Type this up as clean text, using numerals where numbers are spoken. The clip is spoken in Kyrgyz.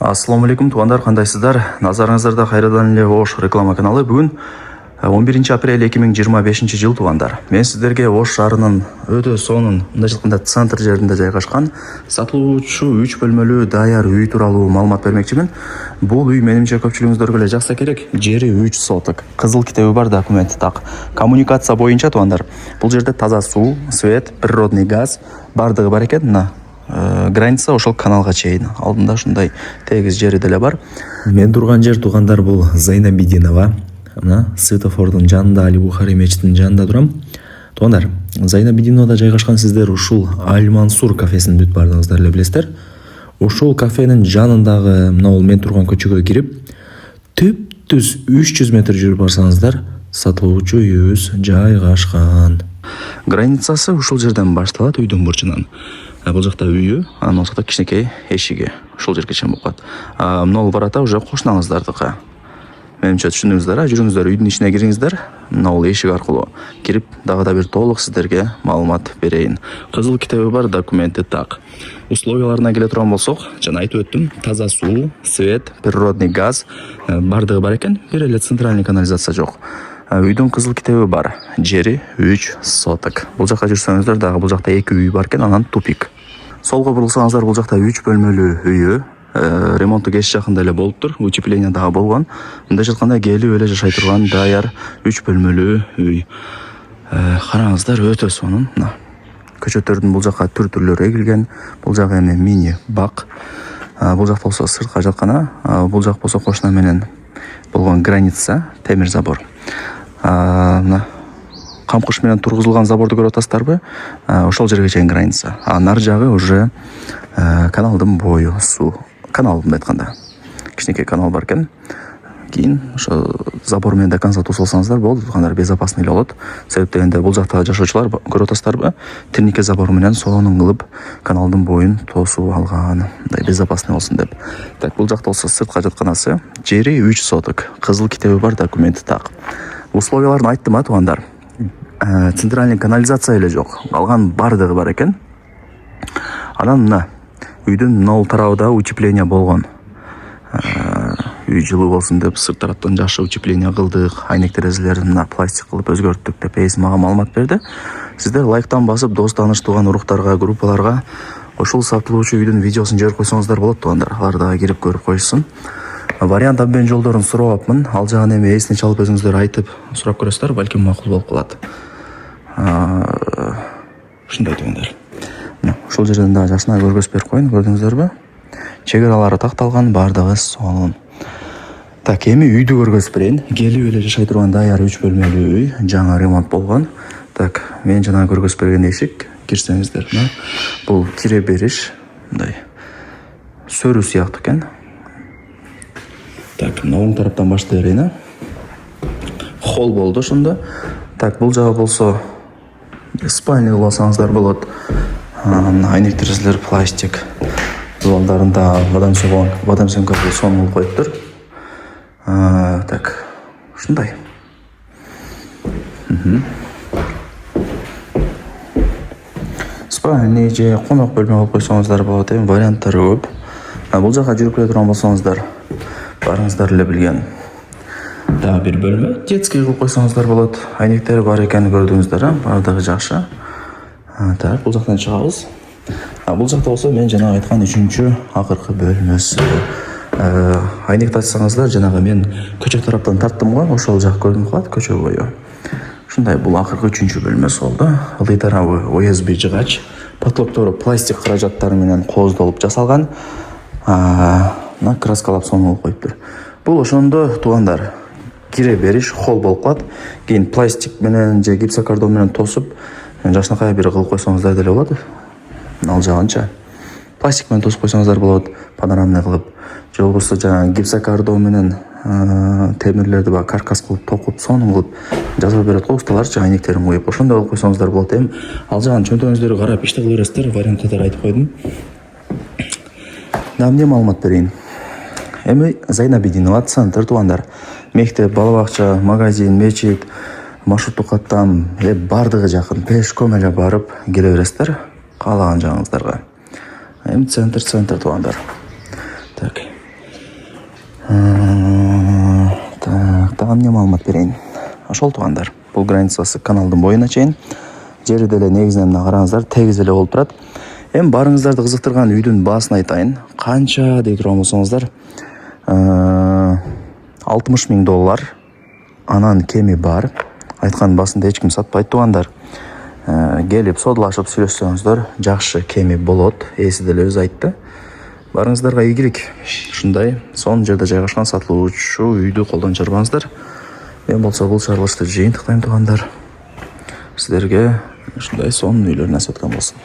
Ассаламу алейкум, туугандар, кандайсыздар? Назарыңыздарда кайрадан эле Ош реклама каналы. Бүгүн 11 апрель 2025 жыл, туугандар. Мен сиздерге Ош шаарынын өтө сонун, мындай жылкында центр жеринде жайгашкан сатылуучу 3 бөлмөлүү даяр үй тууралуу маалымат бермекчимин. Бул үй менимче көпчүлүгүңүздөргө эле жакса керек. Жери 3 соток. Кызыл китеби бар, документи так. Коммуникация боюнча, туугандар, бул жерде таза суу, свет, природный газ бардыгы бар экен. Мына граница ошол каналга чейин. Алдында ушундай тегиз жери деле бар. Мен турган жер, туугандар, бул Зайнабидинова. Мына светофордун жанында, Али Бухари мечитинин жанында турам. Туугандар, Зайнабидиновада жайгашкан. Сиздер ушул Аль-Мансур кафесин бүт бардыгыңыздар эле билесиздер. Ошол кафенин жанындагы мына бул мен турган көчөгө кирип, түп-түз 300 метр жүрүп барсаңыздар, сатылуучу үйүбүз жайгашкан. Границасы ушул жерден башталат, үйдүн бурчунан. Бул жакта үйү, анан жакта кичинекей эшиги. Ушул жерге чейин болуп калат. Мына барата уже кошунаңыздардыкы. Менимче түшүндүңүздөр, жүрүңүздөр, үйдүн ичине кириңиздер. Мына бул эшик аркылуу кирип, дагы да бир толук сиздерге маалымат берейин. Кызыл китеби бар, документи так. Условияларына келе турган болсок, жана айтып өттүм, таза суу, свет, природный газ бардыгы бар экен. Бир эле центральный канализация жок. Үйдүн кызыл китеби бар. Жери 3 соток. Бул жакка жүрсөңүздөр, дагы бул жакта 2 үй бар экен, анан тупик. Солго бурулсаңыздар, бул жакта 3 бөлмөлүү үйү. Ремонту кеш жакында эле болуптур, утепление дагы болгон. Мындай жатканда келип эле жашай турган даяр 3 бөлмөлүү үй. Караңыздар, өтө сонун. Мына көчөттөрдүн бул жакка түр-түрлөрү эгилген. Бул жак эми мини бак. Бул жак болсо сыртка жаткана, бул жак болсо кошуна менен болгон граница, темир забор. Мына камкыш менен тургузулган заборду көрүп атасыздарбы? Ошол жерге чейин граница. Нар жагы уже каналдын бою, суу. Канал, мындай айтканда. Кичинекей канал бар экен. Кийин ошо забор менен до конца тосолсаңыздар болду, туугандар, безопасный эле болот. Себеп дегенде бул жакта жашоочулар көрүп атасыздарбы? Тернике забор менен сонун кылып каналдын боюн тосуп алган. Мындай безопасный болсун деп. Так, бул жакта болсо сыртка жатканасы. Жери 3 соток. Кызыл китеби бар, документи так. Условияларын айттым, туугандар. Центральный канализация эле жок. Калган бардыгы бар экен. Анан мына үйдүн мына тарабында утепление болгон. Үй жылуу болсун деп сырт тараптан жакшы утепление кылдык. Айнек терезелерин пластик кылып өзгөрттүк деп эйси мага маалымат берди. Сиздер лайктан басып, дос тааныш туган уруктарга, группаларга ошол сатылуучу үйдүн видеосун жиберип койсоңуздар болот, туугандар. Алар дагы кирип көрүп коюшсун. Вариант обмен жолдорун сурапмын. Ал жагын эми эсине чалып өзүңүздөр айтып сурап көрөсүздөр, балким макул болуп калат. Ушундай, туугандар. Ушул жерден дагы жакшына көргөзүп берип коеюн, көрдүңүздөрбү? Чек аралары такталган, бардыгы сонун. Так, эми үйдү көргөзүп берейин. Келип эле жашай турган даяр 3 бөлмөлүү үй, жаңа ремонт болгон. Так, мен жана көргөзүп берген эшик, кирсеңиздер, бул кире бериш, мындай сөрү сыяктуу экен. Так, мына оң тараптан баштай берейин. Холл болду ошондо. Так, бул жагы болсо спальня кылсаңыздар болот. Айнек терезелер пластик. Дубалдарында водомсөмкө сонун кылып коюптур. Так, ушундай. Спальня же конок бөлмө болуп койсоңуздар болот. Эми варианттары көп. Бул жака жүрүп келе турган болсоңуздар, барыңыздар эле билген. Дагы бир бөлмө, детский кылып койсоңуздар болот. Айнектери бар экенин көрдүңүздөр, бардыгы жакшы. Так, бул жактан чыгабыз. Бул жакта болсо мен жана айткан 3-чү акыркы бөлмөсү. Айнекти ачсаңыздар, жанагы мен көчө тараптан тарттым го, ошол жак көрүнүп калат көчө бою. Ушундай, бул акыркы 3-чү бөлмөсү болду. Ылдый тарабы USB жыгач, потолоктору пластик каражаттары менен кооздолуп жасалган. Мына краскалап сонун кылып коюптур. Бул ошондо, туугандар, кире бериш холл болуп калат. Кийин пластик менен же гипсокартон менен тосуп, жакшынакай бир кылып койсоңуздар деле болот. Ал жагынча пластик менен тосуп койсоңуздар болот, панорамный кылып. Же болбосо жаңа гипсокартон менен темирлерди баг каркас кылып токуп, сонун кылып жасап берет го усталарчы, айнектерин коюп. Ошондой кылып койсоңуздар болот. Эми ал жагын чөнтөгүңүздөргө карап иште кыла бересиздер. Варианттарды айтып койдум. Эмне маалымат берейин? Эми Зайнабидинова центр, туугандар. Мектеп, бала бакча, магазин, мечит, маршруттук каттам, бардыгы жакын. Пешком эле барып келе бересиздер каалаган жагыңыздарга. Эми центр туугандар. Так, эмне маалымат берейин. Ошол туугандар, бул границасы каналдын боюна чейин. Жери деле негизинен мына караңыздар тегиз эле болуп турат. Эми барыңыздарды кызыктырган үйдүн баасын айтайын. Канча дей турган болсоңуздар, $60,000 анан кеми бар. Айткан басында эч ким сатпайт туугандар. Келип содалашып сүйлөшсөңүздөр жакшы кеми болот. Эси деле өзү айтты. Барыңыздарга ийгилик. Ушундай сонун жерде жайгашкан сатылуучу үйдү колдон чарбаңыздар. Мен болсо бул чарылышты жыйынтыктайм туугандар. Сиздерге ушундай сонун үйлөр насип эткөн болсун.